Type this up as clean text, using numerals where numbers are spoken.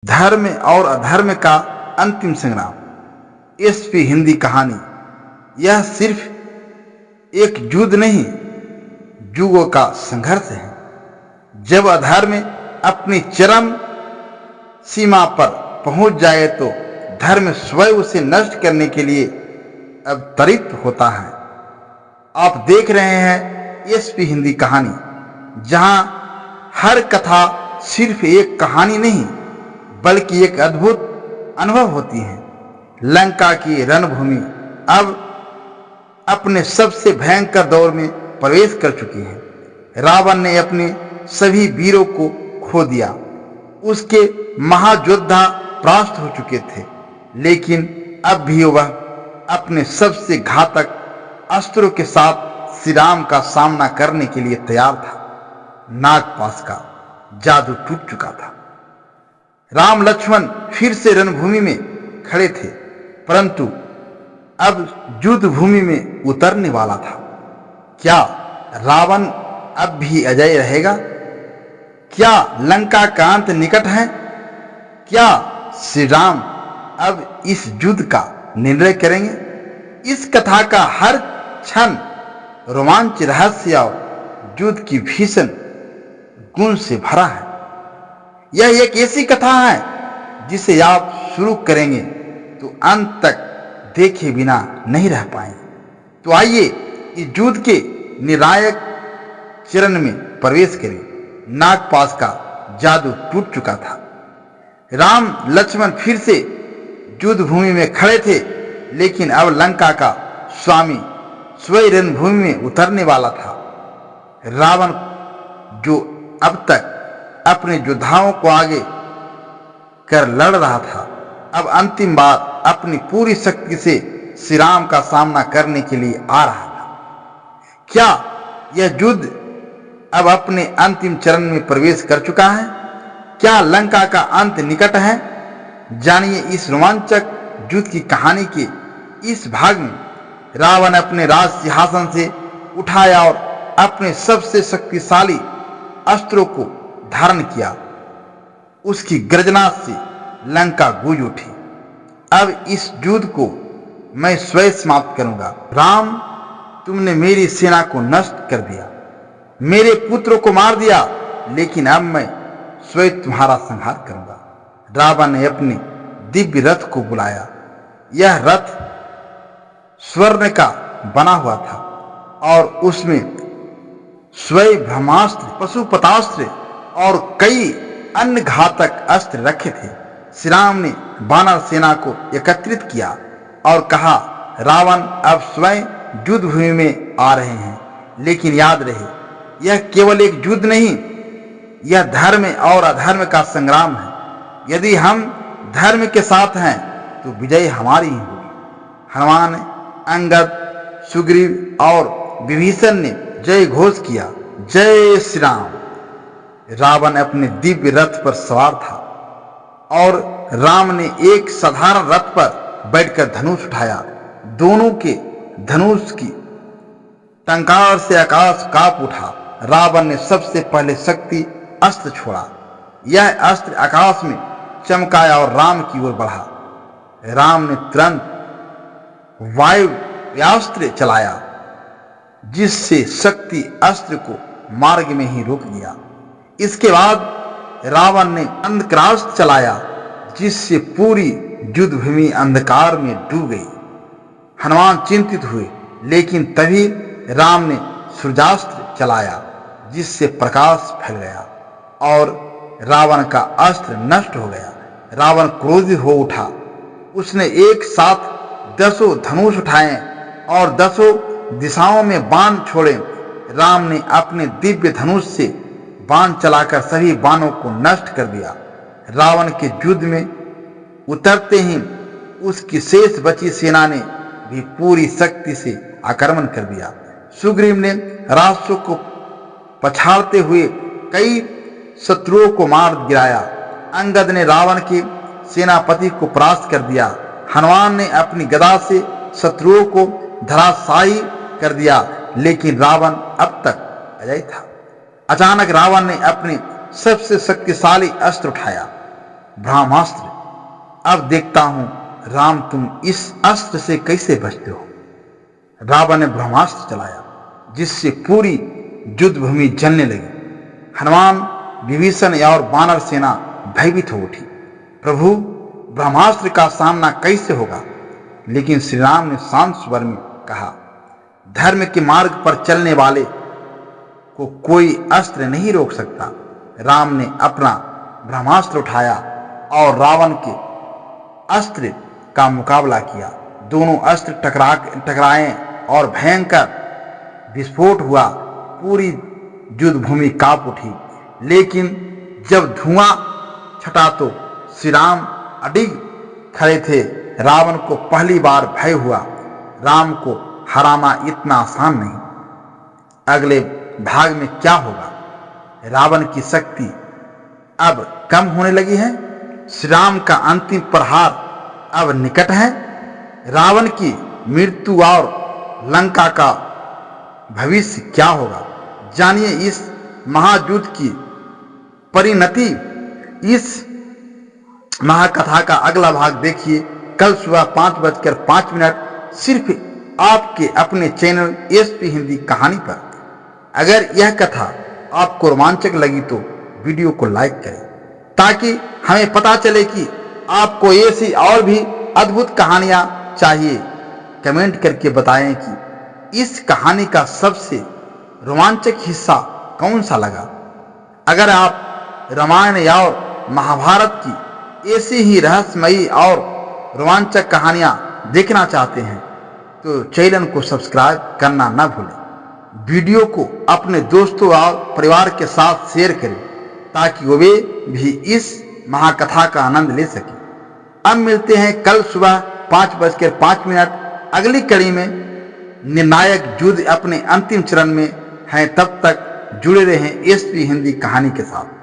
धर्म और अधर्म का अंतिम संग्राम। एसपी हिंदी कहानी। यह सिर्फ एक युद्ध नहीं, युगों का संघर्ष है। जब अधर्म अपनी चरम सीमा पर पहुंच जाए तो धर्म स्वयं उसे नष्ट करने के लिए अवतरित होता है। आप देख रहे हैं एसपी हिंदी कहानी, जहां हर कथा सिर्फ एक कहानी नहीं बल्कि एक अद्भुत अनुभव होती है। लंका की रणभूमि अब अपने सबसे भयंकर दौर में प्रवेश कर चुकी है। रावण ने अपने सभी वीरों को खो दिया, उसके महायोद्धा परास्त हो चुके थे, लेकिन अब भी वह अपने सबसे घातक अस्त्रों के साथ श्री राम का सामना करने के लिए तैयार था। नागपाश का जादू टूट चुका था। राम लक्ष्मण फिर से रणभूमि में खड़े थे, परंतु अब युद्ध भूमि में उतरने वाला था। क्या रावण अब भी अजय रहेगा? क्या लंका का अंत निकट है? क्या श्री राम अब इस युद्ध का निर्णय करेंगे? इस कथा का हर क्षण रोमांच, रहस्य और युद्ध की भीषण गुण से भरा है। यह एक ऐसी कथा है जिसे आप शुरू करेंगे तो अंत तक देखे बिना नहीं रह पाएंगे। तो आइए इस युद्ध के निर्णायक चरण में प्रवेश करें। नागपाश का जादू टूट चुका था। राम लक्ष्मण फिर से युद्ध भूमि में खड़े थे, लेकिन अब लंका का स्वामी स्वयं रणभूमि में उतरने वाला था। रावण, जो अब तक अपने योद्धाओं को आगे कर लड़ रहा था, अब अंतिम बार अपनी पूरी शक्ति से श्री राम का सामना करने के लिए आ रहा था। क्या यह युद्ध अब अपने अंतिम चरण में प्रवेश कर चुका है? क्या लंका का अंत निकट है? जानिए इस रोमांचक युद्ध की कहानी के इस भाग में। रावण अपने राज सिंहासन से उठाया और अपने सबसे शक्तिशाली अस्त्रों को धारण किया। उसकी गर्जना से लंका गूंज उठी। अब इस युद्ध को मैं स्वयं समाप्त करूंगा। राम, तुमने मेरी सेना को नष्ट कर दिया, मेरे पुत्रों को मार दिया, लेकिन अब मैं स्वयं तुम्हारा संहार करूंगा। रावण ने अपने दिव्य रथ को बुलाया। यह रथ स्वर्ण का बना हुआ था और उसमें स्वयं ब्रह्मास्त्र, पशुपतास्त्र और कई अन्य घातक अस्त्र रखे थे। श्री राम ने वानर सेना को एकत्रित किया और कहा, रावण अब स्वयं युद्ध भूमि में आ रहे हैं, लेकिन याद रहे, यह केवल एक युद्ध नहीं, यह धर्म और अधर्म का संग्राम है। यदि हम धर्म के साथ हैं तो विजय हमारी ही होगी। हनुमान, अंगद, सुग्रीव और विभीषण ने जय घोष किया, जय श्री राम। रावण अपने दिव्य रथ पर सवार था और राम ने एक साधारण रथ पर बैठकर धनुष उठाया। दोनों के धनुष की टंकार से आकाश कांप उठा। रावण ने सबसे पहले शक्ति अस्त्र छोड़ा। यह अस्त्र आकाश में चमकाया और राम की ओर बढ़ा। राम ने तुरंत वायुव्यास्त्र चलाया, जिससे शक्ति अस्त्र को मार्ग में ही रोक दिया। इसके बाद रावण ने अंधकारास्त्र चलाया, जिससे पूरी युद्ध भूमि अंधकार में डूब गई। हनुमान चिंतित हुए, लेकिन तभी राम ने सूर्यास्त्र चलाया, जिससे प्रकाश फैल गया और रावण का अस्त्र नष्ट हो गया। रावण क्रोधित हो उठा। उसने एक साथ 10 धनुष उठाए और 10 दिशाओं में बाण छोड़े। राम ने अपने दिव्य धनुष से बाण चलाकर सभी बाणों को नष्ट कर दिया। रावण के युद्ध में उतरते ही उसकी शेष बची सेना ने भी पूरी शक्ति से आक्रमण कर दिया। सुग्रीव ने राक्षसों को पछाड़ते हुए कई शत्रुओं को मार गिराया। अंगद ने रावण के सेनापति को परास्त कर दिया। हनुमान ने अपनी गदा से शत्रुओं को धराशायी कर दिया, लेकिन रावण अब तक अजय था। अचानक रावण ने अपने सबसे शक्तिशाली अस्त्र उठाया। ब्रह्मास्त्र। अब देखता हूं राम तुम इस अस्त्र से कैसे बचते हो। रावण ने ब्रह्मास्त्र चलाया जिससे पूरी युद्ध भूमि जलने लगी। हनुमान, विभीषण और वानर सेना भयभीत हो उठी। प्रभु, ब्रह्मास्त्र का सामना कैसे होगा? लेकिन श्री राम ने शांत स्वर में कहा, धर्म के मार्ग पर चलने वाले को कोई अस्त्र नहीं रोक सकता। राम ने अपना ब्रह्मास्त्र उठाया और रावण के अस्त्र का मुकाबला किया। दोनों अस्त्र टकराए और भयंकर विस्फोट हुआ। पूरी युद्ध भूमि कांप उठी। लेकिन जब धुआं छटा तो श्री राम अडिग खड़े थे। रावण को पहली बार भय हुआ। राम को हराना इतना आसान नहीं। अगले भाग में क्या होगा? रावण की शक्ति अब कम होने लगी है। श्री राम का अंतिम प्रहार अब निकट है। रावण की मृत्यु और लंका का भविष्य क्या होगा? जानिए इस महायुद्ध की परिणति। इस महाकथा का अगला भाग देखिए कल सुबह 5:05 सिर्फ आपके अपने चैनल एसपी हिंदी कहानी पर। अगर यह कथा आपको रोमांचक लगी तो वीडियो को लाइक करें ताकि हमें पता चले कि आपको ऐसी और भी अद्भुत कहानियां चाहिए। कमेंट करके बताएं कि इस कहानी का सबसे रोमांचक हिस्सा कौन सा लगा। अगर आप रामायण और महाभारत की ऐसी ही रहस्यमयी और रोमांचक कहानियां देखना चाहते हैं तो चैनल को सब्सक्राइब करना न भूलें। वीडियो को अपने दोस्तों और परिवार के साथ शेयर करें ताकि वे भी इस महाकथा का आनंद ले सकें। अब मिलते हैं कल सुबह 5:05 अगली कड़ी में। निर्णायक युद्ध अपने अंतिम चरण में है। तब तक जुड़े रहें एसपी हिंदी कहानी के साथ।